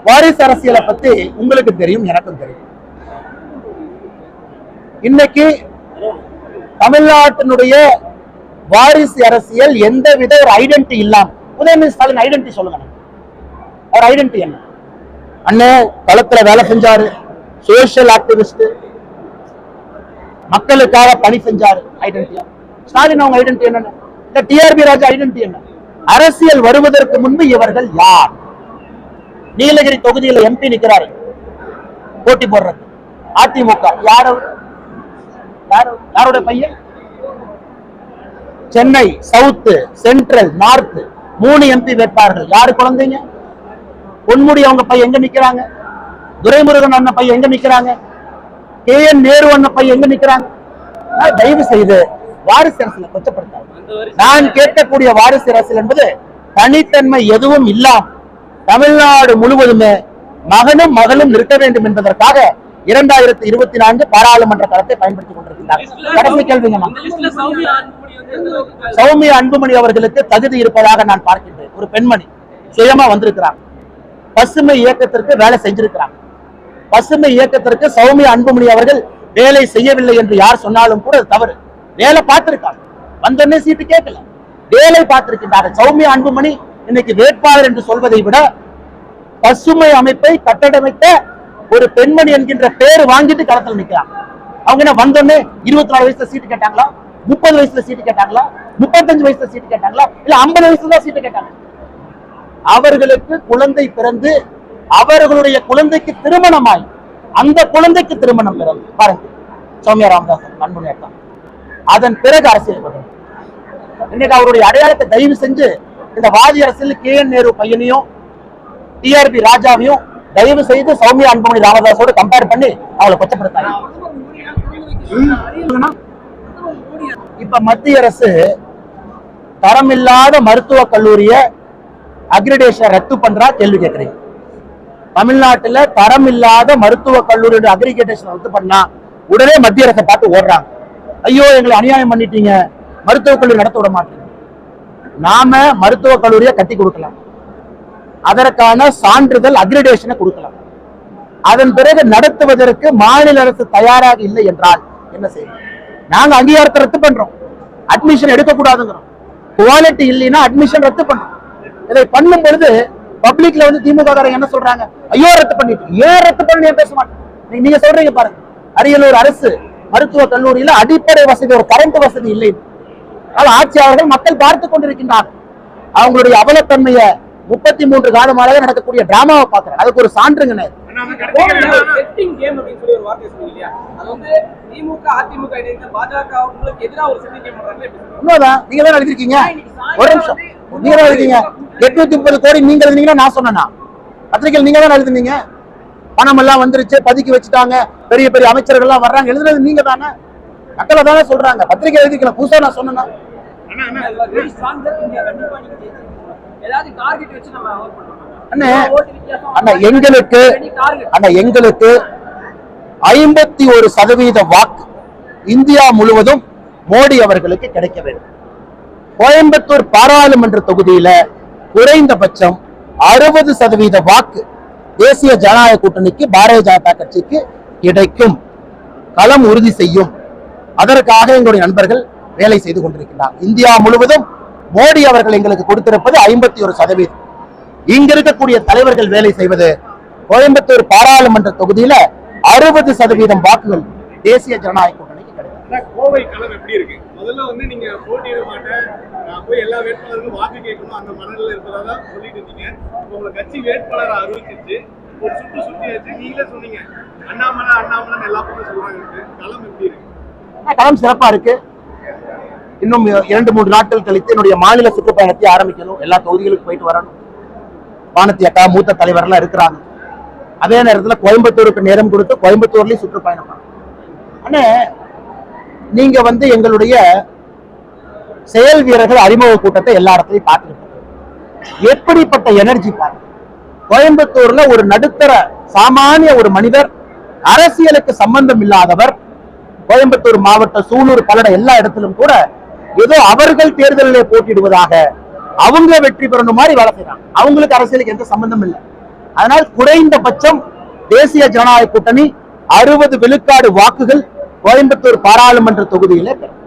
வாரிசு அரசியலை பத்தி உங்களுக்கு தெரியும், எனக்கும் தெரியும். இன்னைக்கு தமிழ்நாட்டினுடைய வாரிசு அரசியல் எந்தவித ஒரு ஐடென்டி இல்லாம, உதயநிதி ஸ்டாலின் ஐடென்டி சொல்லுங்க. அவர் ஐடென்டி என்ன? அண்ணன் களத்துல வேலை செஞ்சாரு, சோசியல் ஆக்டிவிஸ்ட், மக்களுக்காக பணி செஞ்சாரு. ஐடென்டியா ஸ்டாலின் அவங்க ஐடென்டி என்ன? இந்த டிஆர்பி ராஜா ஐடென்டி என்ன? அரசியல் வருவதற்கு முன்பு இவர்கள் யார்? நீலகிரி தொகுதியில் எம்பி நிற்கிறாரு, போட்டி போடுறது அதிமுக. யாரோட பையன்? Chennai south, central, north 3 MP வேட்பாளர்கள். யாரு குழந்தைங்க? பொன்முடி அவங்க பையன் எங்க நிக்கிறாங்க? துரைமுருகன் அண்ணன் பையன் எங்க நிக்கிறாங்க? KN நேரு அண்ணன் பையன் எங்க நிக்கிறாங்க? தயவு செய்து வாரிசு அரசியலை கொச்சப்படுத்தாது. நான் கேட்கக்கூடிய வாரிசு அரசியல் என்பது தனித்தன்மை எதுவும் இல்லாம தமிழ்நாடு முழுவதுமே மகனும் மகளும் நிற்க வேண்டும் என்பதற்காக 2024 பாராளுமன்ற களத்தை பயன்படுத்திக் கொண்டிருக்கிறார். கடைசி கேள்விங்க, சௌமியா அன்புமணி அவர்களுக்கு தகுதி இருப்பதாக நான் பார்க்கின்றேன். ஒரு பெண்மணி சுயமா வந்திருக்கிறார், பசுமை இயக்கத்திற்கு வேலை செஞ்சிருக்கிறார். பசுமை இயக்கத்திற்கு சௌமியா அன்புமணி அவர்கள் வேலை செய்யவில்லை என்று யார் சொன்னாலும் கூட தவறு. வேலை பார்த்திருக்காங்க, வந்தோடனே சீட்டு கேட்கல, வேலை பார்த்திருக்கின்றார்கள். சௌமியா அன்புமணி இன்னைக்கு வேட்பாளர் என்று சொல்வதை விட பசுமை அமைப்பை கட்டடமைத்த ஒரு பெண்மணி என்கின்ற பேர் வாங்கிட்டு களத்தில் நிற்கிறாங்க. அவங்க என்ன வந்தோடனே 24 வயசுல சீட்டு கேட்டாங்களா, 30 வயசுல சீட்டு கேட்டாங்களா, 35 வயசுல சீட்டு கேட்டாங்களா, இல்ல 50 வயசுல தான் சீட்டு கேட்டாங்க? அவர்களுக்கு குழந்தை பிறந்து அவர்களுடைய குழந்தைக்கு திருமணமாய் அந்த குழந்தைக்கு திருமணம் பிறகு பாருங்க, சௌமியா ராமதாஸ் அன்புமணி அக்கா. அதன் பிறகு அரசியல் வரும். இன்னைக்கு அவருடைய அடையாளத்தை தயவு செஞ்சு இந்த வாதி அரசியல் KN நேரு பையனையும் TRB ராஜாவையும் தயவு செய்து சௌமியா அன்புமணி ராமதாஸோடு கம்பேர் பண்ணி அவளை கொச்சப்படுத்தாங்க. இப்ப மத்திய அரசு தரமில்லாத மருத்துவக் கல்லூரிய அக்ரிடேஷன் ரத்து பண்றா கேள்வி கேட்கிறீங்க. தமிழ்நாட்டுல தரம் இல்லாத மருத்துவக் கல்லூரியோட அக்ரிடேஷன் ரத்து பண்ணா உடனே மத்திய அரசை பார்த்து ஓடுறாங்க. ஐயோ எங்களை அநியாயம் பண்ணிட்டீங்க, மருத்துவக் கல்லூரி நடத்த விட மாட்டீங்க. நாம மருத்துவக் கல்லூரியை கட்டி கொடுக்கலாம், அதற்கான சான்றிதழ் அக்ரிடேஷனை கொடுக்கலாம். அதன் பிறகு நடத்துவதற்கு மாநில அரசு தயாராக இல்லை என்றால் என்ன செய்யும்? நாங்க அங்கீகாரத்தை ரத்து பண்றோம், அட்மிஷன் எடுக்கக்கூடாதுங்கிறோம். குவாலிட்டி இல்லைன்னா அட்மிஷன் ரத்து பண்றோம். இதை பண்ணும் பொழுது பப்ளிக்ல வந்து திமுக என்ன சொல்றாங்க? ஐயோ ரத்து பண்ணிட்டு, ஏன் ரத்து பண்ணி பேச மாட்டேன். நீங்க சொல்றீங்க பாருங்க, அரியலூர் அரசு மருத்துவக் கல்லூரியில அடிப்படை வசதி, ஒரு கரண்ட் வசதி இல்லை. ஆட்சியாளர்கள் மக்கள் பார்த்து கொண்டிருக்கின்றார்கள். அவங்களுடைய அவலத்தன்மையை 33 காலமாக நடக்கக்கூடிய டிராமாவை பார்க்கிறேன். அதுக்கு ஒரு சான்றுங்க. நீங்க தான் எழுதிருக்கீங்க. ஒரு நிமிஷம், நீங்க தான் எழுதிங்க. 830 கோடி நீங்க எழுதினீங்கன்னா நான் சொன்னா? பத்திரிகையில் நீங்க தான் எழுதுனீங்க. பணம் எல்லாம் வந்துருச்சு, பதுக்கி வச்சுட்டாங்க, பெரிய பெரிய அமைச்சர்கள் எல்லாம் வர்றாங்க, எழுதுறது நீங்க தானே? மக்களை தானே சொல்றாங்க. பத்திரிகை எழுதிக்கலாம், புதுசா நான் சொன்னா? எங்களுக்கு 51% வாக்கு இந்தியா முழுவதும் மோடி அவர்களுக்கு கிடைக்க வேண்டும். கோயம்புத்தூர் பாராளுமன்ற தொகுதியில குறைந்தபட்சம் 60% வாக்கு தேசிய ஜனநாயக கூட்டணிக்கு, பாரதிய ஜனதா கட்சிக்கு கிடைக்கும். களம் உறுதி செய்யும். அதற்காக எங்களுடைய நண்பர்கள் வேலை செய்து கொண்டிருக்கிறார். இந்தியா முழுவதும் மோடி அவர்கள் எங்களுக்கு கொடுத்திருப்பது 51%. இங்க இருக்கக்கூடிய தலைவர்கள் வேலை செய்வது கோயம்புத்தூர் பாராளுமன்ற தொகுதியில 60% வாக்குகள் தேசிய ஜனநாயக கூட்டணிக்கு கிடைக்கும். கோவை களம் எப்படி இருக்கு? முதல்ல வந்து நீங்க போட்டியிட மாட்டேன், நான் போய் எல்லா வேட்பாளர்களும் வாக்கு கேட்கணும் அந்த மனநிலை இருப்பதா சொல்லிட்டு இருந்தீங்க. உங்களை கட்சி வேட்பாளரை அறிவிச்சிருச்சு, ஒரு சுற்றியாச்சு. நீங்களே சொன்னீங்க அண்ணாமலை அண்ணாமலை எல்லா பக்கம் சொல்றாங்க. களம் எப்படி இருக்கு? களம் சிறப்பா இருக்கு. இன்னும் 2-3 நாட்கள் கழித்து என்னுடைய மாநில சுற்றுப்பயணத்தை ஆரம்பிக்கணும். எல்லா தொகுதிகளுக்கு போயிட்டு வரணும். வானதி அக்கா மூத்த தலைவர்லாம் இருக்கிறாங்க. அதே நேரத்தில் கோயம்புத்தூருக்கு நேரம் கொடுத்து கோயம்புத்தூர்லயும் சுற்றுப்பயணம் பண்ணணும். அண்ணே, நீங்க வந்து எங்களுடைய செயல் வீரர்கள் அறிமுக கூட்டத்தை எல்லா இடத்துலையும் பார்த்துருக்கோம். எப்படிப்பட்ட எனர்ஜி பாருங்க. கோயம்புத்தூர்ல ஒரு நடுத்தர சாமானிய ஒரு மனிதர், அரசியலுக்கு சம்பந்தம் இல்லாதவர், கோயம்புத்தூர் மாவட்டம், சூலூர், பல்லடம் எல்லா இடத்திலும் கூட ஏதோ அவர்கள் தேர்தலிலே போட்டியிடுவதாக, அவங்க வெற்றி பெறணும் மாதிரி வேலை செய்யறாங்க. அவங்களுக்கு அரசியலுக்கு எந்த சம்பந்தம் இல்லை. அதனால் குறைந்தபட்சம் தேசிய ஜனநாயக கூட்டணி 60 விழுக்காடு வாக்குகள் கோயம்புத்தூர் பாராளுமன்ற தொகுதியில பெறும்.